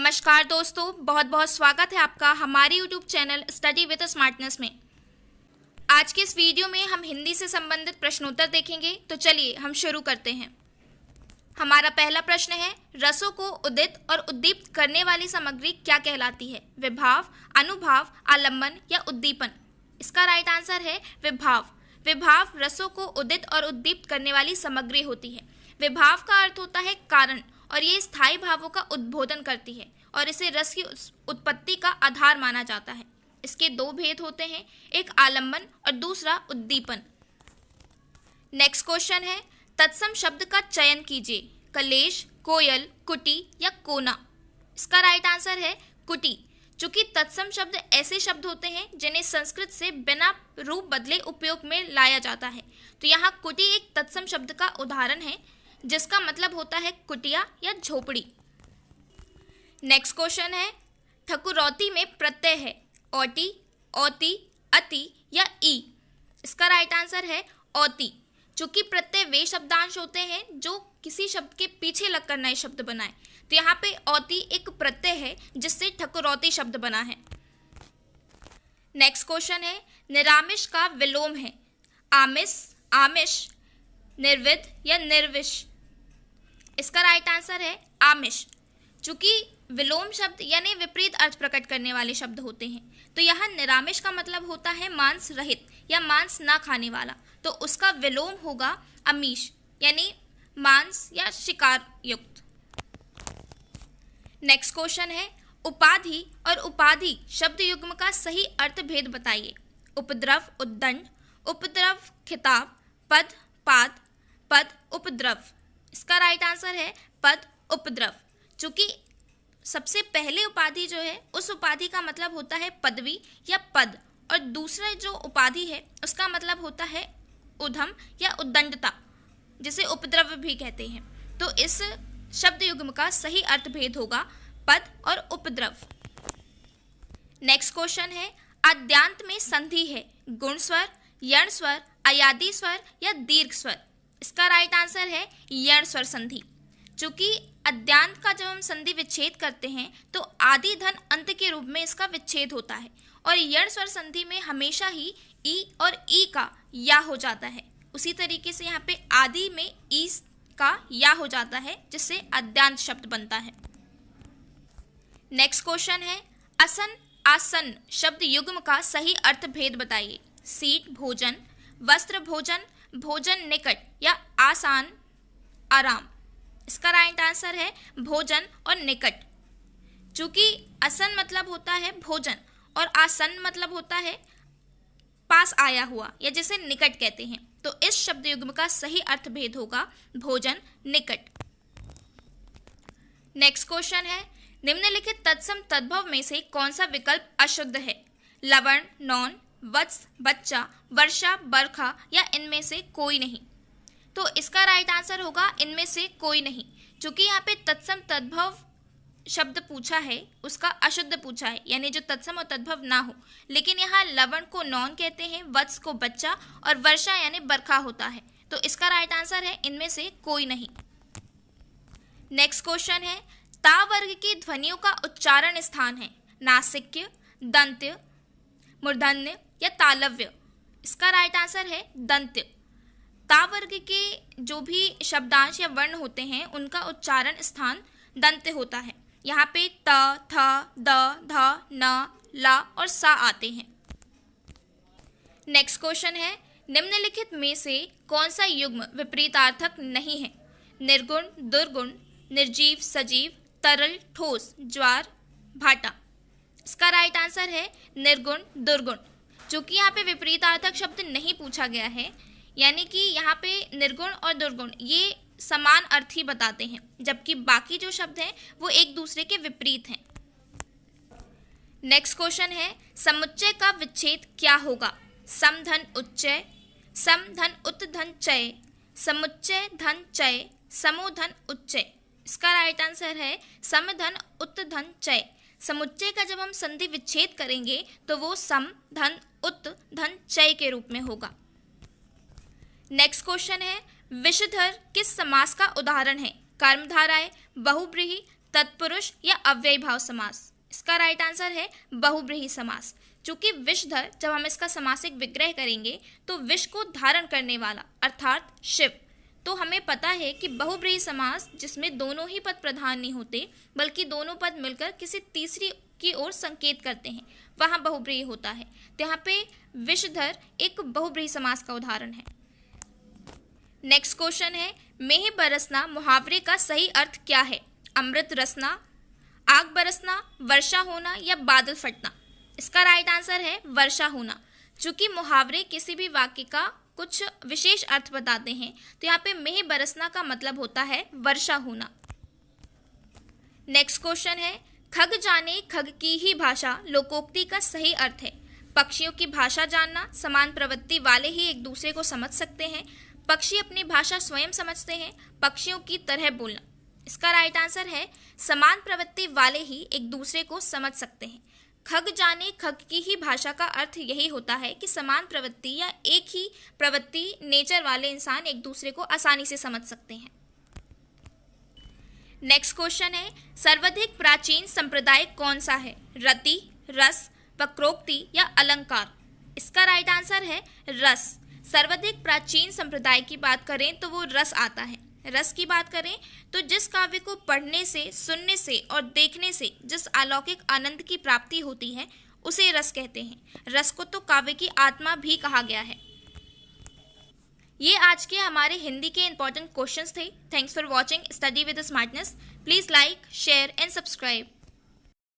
नमस्कार दोस्तों, बहुत बहुत स्वागत है आपका हमारे YouTube channel study with smartness में। आज के इस वीडियो में हम हिंदी से संबंधित प्रश्नोत्तर देखेंगे। तो चलिए हम शुरू करते हैं। हमारा पहला प्रश्न है, रसों को उदित और उद्दीप्त करने वाली सामग्री क्या कहलाती है? विभाव, अनुभाव, आलम्बन या उद्दीपन? इसका राइट आंसर है विभाव। विभाव रसों को उदित और उद्दीप्त करने वाली सामग्री होती है। विभाव का अर्थ होता है कारण, और ये स्थायी भावों का उद्बोधन करती है और इसे रस की उत्पत्ति का आधार माना जाता है। इसके दो भेद होते हैं, एक आलम्बन और दूसरा उद्दीपन। नेक्स्ट क्वेश्चन है, तत्सम शब्द का चयन कीजिए। कलेश, कोयल, कुटी या कोना? इसका राइट आंसर है कुटी। चूंकि तत्सम शब्द ऐसे शब्द होते हैं जिन्हें संस्कृत से बिना रूप बदले उपयोग में लाया जाता है, तो यहाँ कुटी एक तत्सम शब्द का उदाहरण है जिसका मतलब होता है कुटिया या झोपड़ी। नेक्स्ट क्वेश्चन है, ठकुरौती में प्रत्यय है औटी, औती, अति या ई? इसका राइट आंसर है औती। चूंकि प्रत्यय वे शब्दांश होते हैं जो किसी शब्द के पीछे लगकर नए शब्द बनाए, तो यहाँ पे औती एक प्रत्यय है जिससे ठकुरौती शब्द बना है। नेक्स्ट क्वेश्चन है, निरामिष का विलोम है आमिष, आमिष, निर्विद या निर्विश? इसका राइट आंसर है आमिष। चूंकि विलोम शब्द यानी विपरीत अर्थ प्रकट करने वाले शब्द होते हैं, तो यहाँ निरामिष का मतलब होता है मांस रहित या मांस ना खाने वाला, तो उसका विलोम होगा अमीष यानी मांस या शिकार युक्त। नेक्स्ट क्वेश्चन है, उपाधि और उपाधि शब्द युग्म का सही अर्थ भेद बताइए। उपद्रव, उद्दंड, उपद्रव खिताब, पद, पाद, पद उपद्रव? इसका राइट आंसर है पद उपद्रव। चूंकि सबसे पहले उपाधि जो है उस उपाधि का मतलब होता है पदवी या पद, और दूसरा जो उपाधि है उसका मतलब होता है उधम या उद्दंडता, जिसे उपद्रव भी कहते हैं। तो इस शब्द युग्म का सही अर्थ भेद होगा पद और उपद्रव। नेक्स्ट क्वेश्चन है, आद्यांत में संधि है गुण स्वर, यण स्वर, अयादि स्वर या दीर्घ स्वर? इसका राइट आंसर है यण स्वर संधि। चूंकि अद्यांत का जब हम संधि विच्छेद करते हैं तो आदि धन अंत के रूप में इसका विच्छेद होता है, और यण स्वर संधि में हमेशा ही ई और ई का या हो जाता है। उसी तरीके से यहाँ पे आदि में ई का या हो जाता है जिससे अद्यांत शब्द बनता है। नेक्स्ट क्वेश्चन है, असन आसन शब्द युग्म का सही अर्थ भेद बताइए। सीट भोजन, वस्त्र भोजन, भोजन निकट या आसान आराम? इसका राइट आंसर है भोजन और निकट। चूंकि असन मतलब होता है भोजन और आसन मतलब होता है पास आया हुआ या जिसे निकट कहते हैं, तो इस शब्द युग्म का सही अर्थ भेद होगा भोजन निकट। नेक्स्ट क्वेश्चन है, निम्नलिखित तत्सम तद्भव में से कौन सा विकल्प अशुद्ध है? लवण, नौन, वत्स, बच्चा, वर्षा, बरखा या इनमें से कोई नहीं? तो इसका राइट आंसर होगा इनमें से कोई नहीं। चूंकि यहाँ पे तत्सम तद्भव शब्द पूछा है उसका अशुद्ध पूछा है, यानी जो तत्सम और तद्भव ना हो, लेकिन यहाँ लवण को नौन कहते हैं, वत्स को बच्चा और वर्षा यानी बरखा होता है, तो इसका राइट आंसर है इनमें से कोई नहीं। नेक्स्ट क्वेश्चन है, ता वर्ग की ध्वनियों का उच्चारण स्थान है नासिक्य, दंत्य, मूर्धन्य या तालव्य? इसका राइट आंसर है दंत्य। ता वर्ग के जो भी शब्दांश या वर्ण होते हैं उनका उच्चारण स्थान दंत्य होता है। यहाँ पे त, थ, द, ध, न, ला और सा आते हैं। नेक्स्ट क्वेश्चन है, निम्नलिखित में से कौन सा युग्म विपरीतार्थक नहीं है? निर्गुण, दुर्गुण, निर्जीव, सजीव, तरल, ठोस, ज्वार, भाटा? इसका राइट आंसर है निर्गुण, दुर्गुण। चूंकि यहाँ पे विपरीतार्थक शब्द नहीं पूछा गया है, यानी कि यहाँ पे निर्गुण और दुर्गुण ये समान अर्थ ही बताते हैं, जबकि बाकी जो शब्द हैं वो एक दूसरे के विपरीत हैं। नेक्स्ट क्वेश्चन है, समुच्चय का विच्छेद क्या होगा? सम धन उच्चय, सम धन उत धन चय, समुच्चय धन चय, समो धन उच्चय? इसका राइट आंसर है सम धन उत धन चय। समुच्चय का जब हम संधि विच्छेद करेंगे तो वो सम धन उत धन चय के रूप में होगा। नेक्स्ट क्वेश्चन है, विषधर किस समास का उदाहरण है? कर्मधाराय, बहुब्रीहि, तत्पुरुष या अव्ययी भाव समास? इसका राइट आंसर है बहुब्रीहि समास। चूंकि विषधर, जब हम इसका समासिक विग्रह करेंगे तो विष को धारण करने वाला अर्थात शिव। तो हमें पता है कि बहुब्रीहि समास जिसमें दोनों ही पद प्रधान नहीं होते बल्कि दोनों पद मिलकर किसी तीसरी की ओर संकेत करते हैं, वहां बहुब्रीहि होता है। तो यहाँ पे विषधर एक बहुब्रीहि समास का उदाहरण है। नेक्स्ट क्वेश्चन है, मेह बरसना मुहावरे का सही अर्थ क्या है? अमृत रसना, आग बरसना, वर्षा होना या बादल फटना? इसका राइट आंसर है वर्षा होना। चूंकि मुहावरे किसी भी वाक्य का कुछ विशेष अर्थ बताते हैं, तो यहाँ पे मेह बरसना का मतलब होता है वर्षा होना। नेक्स्ट क्वेश्चन है, खग जाने खग की ही भाषा लोकोक्ति का सही अर्थ है? पक्षियों की भाषा जानना, समान प्रवृत्ति वाले ही एक दूसरे को समझ सकते हैं, पक्षी अपनी भाषा स्वयं समझते हैं, पक्षियों की तरह बोलना? इसका राइट आंसर है समान प्रवृत्ति वाले ही एक दूसरे को समझ सकते हैं। खग जाने खग की ही भाषा का अर्थ यही होता है कि समान प्रवृत्ति या एक ही प्रवृत्ति नेचर वाले इंसान एक दूसरे को आसानी से समझ सकते हैं। नेक्स्ट क्वेश्चन है, सर्वाधिक प्राचीन संप्रदाय कौन सा है? रति, रस, वक्रोक्ति या अलंकार? इसका राइट आंसर है रस। सर्वाधिक प्राचीन संप्रदाय की बात करें तो वो रस आता है। रस की बात करें तो जिस काव्य को पढ़ने से, सुनने से और देखने से जिस अलौकिक आनंद की प्राप्ति होती है उसे रस कहते हैं। रस को तो काव्य की आत्मा भी कहा गया है। ये आज के हमारे हिंदी के इंपॉर्टेंट क्वेश्चंस थे। Thanks for watching study with smartness. Please like, share and subscribe.